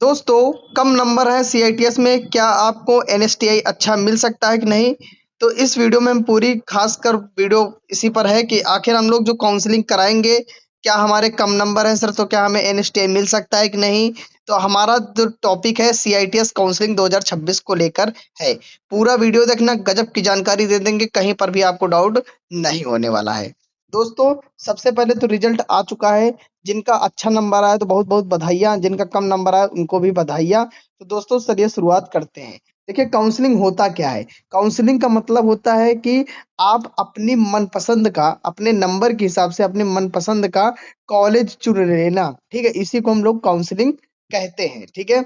दोस्तों, कम नंबर है सीआईटीएस में, क्या आपको एनएसटीआई अच्छा मिल सकता है कि नहीं? तो इस वीडियो में हम पूरी खासकर वीडियो इसी पर है कि आखिर हम लोग जो काउंसलिंग कराएँगे, क्या हमारे कम नंबर हैं सर, तो क्या हमें एनएसटीआई मिल सकता है कि नहीं? तो हमारा जो टॉपिक है सीआईटीएस काउंसलिंग 2026 को लेकर है। पूरा वीडियो देखना, गजब की जानकारी दे देंगे, कहीं पर भी आपको डाउट नहीं होने वाला है। दोस्तों, सबसे पहले तो रिजल्ट आ चुका है। जिनका अच्छा नंबर आया तो बहुत-बहुत बधाइयाँ, जिनका कम नंबर आया उनको भी बधाइयाँ। तो दोस्तों चलिए शुरुआत करते हैं। देखिए काउंसलिंग होता क्या है? काउंसलिंग का मतलब होता है कि आप अपनी मनपसंद का, अपने नंबर के हिसाब से अपने मनपसंद का कॉलेज चुन लेना, ठीक है? इसी को हम लोग काउंसलिंग कहते हैं, ठीक है?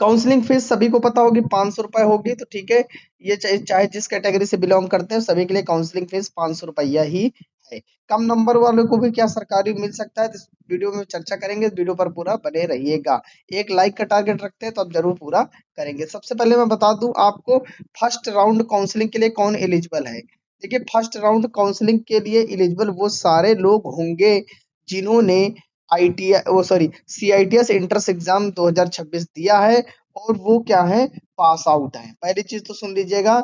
काउंसलिंग फीस सभी को पता होगी ₹500 होगी, तो ठीक है। ये चाहे चाहे जिस कैटेगरी से बिलोंग करते हैं सभी के लिए काउंसलिंग फीस ₹500 ही है। कम नंबर वालों को भी क्या सरकारी मिल सकता है, तो इस वीडियो में चर्चा करेंगे। इस वीडियो पर पूरा बने रहिएगा। एक लाइक का टारगेट रखते हैं तो आप जरूर पूरा करेंगे। सबसे पहले मैं बता दूं आपको, फर्स्ट राउंड काउंसलिंग के लिए कौन एलिजिबल है। देखिए फर्स्ट राउंड काउंसलिंग के लिए एलिजिबल वो सारे लोग होंगे जिन्होंने आईटीआई वो सॉरी सीआईटीएस एंट्रेंस एग्जाम 2026 दिया है और वो क्या है, पास आउट है। पहली चीज तो सुन लीजिएगा,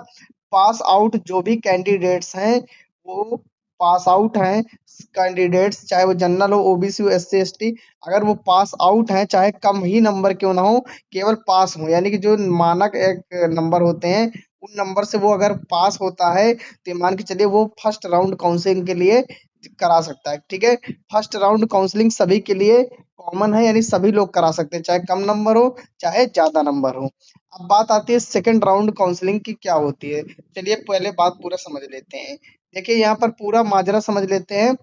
पास आउट जो भी कैंडिडेट्स हैं वो पास आउट हैं। कैंडिडेट्स चाहे वो जनरल हो, ओबीसी हो, एससी एसटी, अगर वो पास आउट हैं चाहे कम ही नंबर क्यों ना हो, केवल पास हो, यानी कि जो मानक एक नंबर होते हैं उन नंबर से वो अगर पास होता है तो मान के चलिए वो फर्स्ट राउंड काउंसलिंग के लिए करा सकता है, ठीक है। फर्स्ट राउंड काउंसलिंग सभी के लिए कॉमन है, यानी सभी लोग करा सकते हैं, चाहे कम नंबर हो चाहे ज्यादा नंबर हो। अब बात आती है सेकंड राउंड काउंसलिंग की क्या होती है। चलिए पहले बात पूरा समझ लेते हैं। देखिए यहाँ पर पूरा माजरा समझ लेते हैं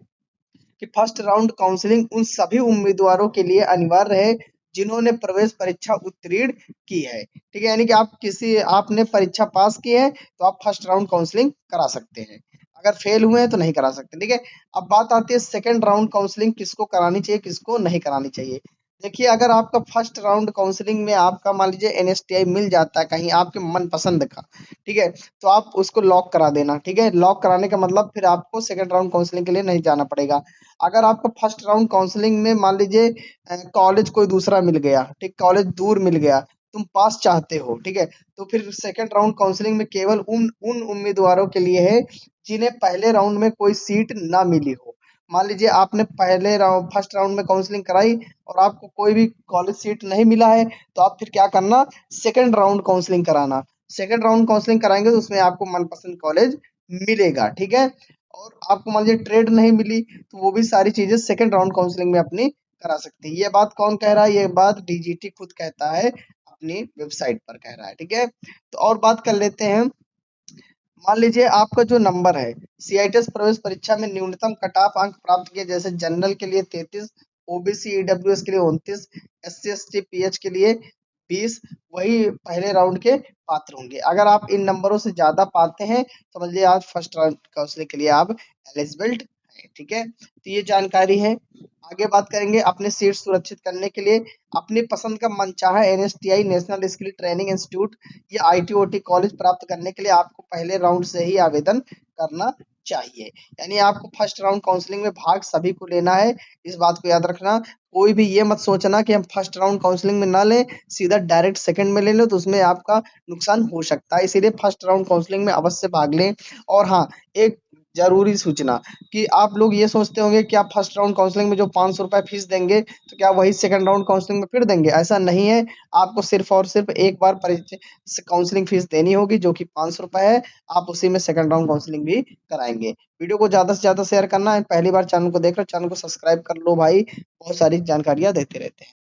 कि फर्स्ट राउंड काउंसलिंग उन सभी उम्मीदवारों के लिए अनिवार्य है जिन्होंने प्रवेश परीक्षा उत्तीर्ण की है, ठीक है। यानी कि आप किसी आपने परीक्षा पास की है तो आप फर्स्ट राउंड काउंसलिंग करा सकते हैं। अगर फेल हुए हैं तो नहीं करा सकते, ठीक है। अब बात आती है सेकंड राउंड काउंसलिंग किसको करानी चाहिए किसको नहीं करानी चाहिए। देखिए अगर आपका फर्स्ट राउंड काउंसलिंग में आपका मान लीजिए एनएसटीआई मिल जाता है कहीं आपके मनपसंद का, ठीक है, तो आप उसको लॉक करा देना, ठीक है। लॉक कराने का मतलब फिर आपको सेकंड राउंड काउंसलिंग के लिए नहीं जाना पड़ेगा। अगर आपका फर्स्ट राउंड काउंसलिंग में मान लीजिए कॉलेज कोई दूसरा मिल गया, ठीक, कॉलेज दूर मिल गया, तुम पास चाहते हो, ठीक है, तो फिर सेकंड राउंड काउंसलिंग में केवल उन उन उम्मीदवारों के लिए है जिन्हें पहले राउंड में कोई सीट ना मिली हो। मान लीजिए आपने पहले राउंड फर्स्ट राउंड में काउंसलिंग कराई और आपको कोई भी कॉलेज सीट नहीं मिला है, तो आप फिर क्या करना, सेकंड राउंड काउंसलिंग कराना। सेकंड राउंड काउंसलिंग कराएंगे तो उसमें आपको मनपसंद कॉलेज मिलेगा, ठीक है। और आपको मान लीजिए ट्रेड नहीं मिली तो वो भी सारी चीजें सेकंड राउंड काउंसलिंग में अपनी करा सकते हैं। ये बात कौन कह रहा है, ये बात डीजीटी खुद कहता है, अपनी वेबसाइट पर कह रहा है, ठीक है। तो और बात कर लेते हैं। मान लीजिए आपका जो नंबर है सीआईटीएस प्रवेश परीक्षा में न्यूनतम कट ऑफ अंक प्राप्त किए, जैसे जनरल के लिए 33, ओबीसी ईडब्ल्यूएस के लिए 29, एससी एसटी पीएच के लिए 20, वही पहले राउंड के पात्र होंगे। अगर आप इन नंबरों से ज्यादा पाते हैं समझिए आज फर्स्ट राउंड काउंसलिंग के लिए आप एलिजिबल हैं, ठीक है। तो ये जानकारी है। आगे बात करेंगे अपने सीट सुरक्षित करने के लिए अपनी पसंद का मनचाहा NSTI national skill training institute या आईटीओटी कॉलेज प्राप्त करने के लिए आपको पहले राउंड से ही आवेदन करना चाहिए। यानी आपको फर्स्ट राउंड काउंसलिंग में भाग सभी को लेना है। इस बात को याद रखना, कोई भी ये मत सोचना कि हम फर्स्ट राउंड काउंसलिंग में ना लें, सीधा डायरेक्ट सेकंड में ले लो तो उसमें आपका नुकसान हो सकता है। इसीलिए फर्स्ट राउंड काउंसलिंग में अवश्य भाग लें। और हाँ, एक जरूरी सूचना कि आप लोग ये सोचते होंगे कि आप फर्स्ट राउंड काउंसलिंग में जो ₹500 फीस देंगे तो क्या वही सेकंड राउंड काउंसलिंग में फिर देंगे, ऐसा नहीं है। आपको सिर्फ और सिर्फ एक बार काउंसलिंग फीस देनी होगी जो कि ₹500 है। आप उसी में सेकंड राउंड काउंसलिंग भी कराएंगे। वीडियो को ज्यादा से ज्यादा शेयर करना है। पहली बार चैनल को देख रहे हो, चैनल को सब्सक्राइब कर लो भाई, बहुत सारी जानकारियां देते रहते हैं।